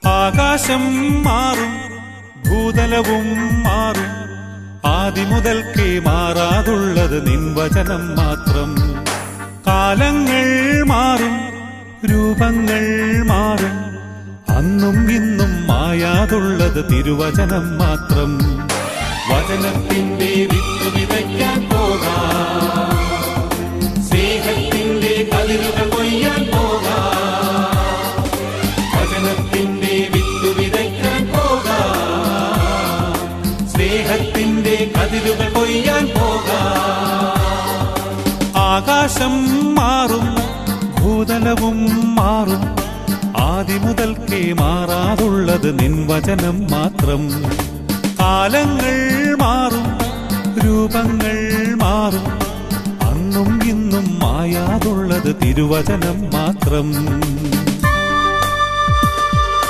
ആകാശം മാറും, ഭൂതലവും മാറും, ആദിമുതൽക്കേ മാറാതുള്ളത് നിൻ വചനം മാത്രം. കാലങ്ങൾ മാറും, രൂപങ്ങൾ മാറും, അന്നും ഇന്നും മായാതുള്ളത് തിരുവചനം മാത്രം. വചനത്തിന്റെ വിത്ത് വിതയ്ക്കാൻ പോകാം, സ്നേഹത്തിന്റെ കതിരുകൾ കൊയ്യാൻ പോകാം. വചനത്തിന്റെ വിത്ത് വിതയ്ക്കാൻ പോകാം, സ്നേഹത്തിന്റെ കതിരുകൾ കൊയ്യാൻ പോകാം. ആകാശം മാറും, ഭൂതലവും മാറും, ആദിമുതൽക്കേ മാറാതുള്ളത് നിൻ വചനം മാത്രം. കാലങ്ങൾ മാറും, രൂപങ്ങൾ മാറും, അന്നും ഇന്നും മായാതുള്ളത് തിരുവചനം മാത്രം.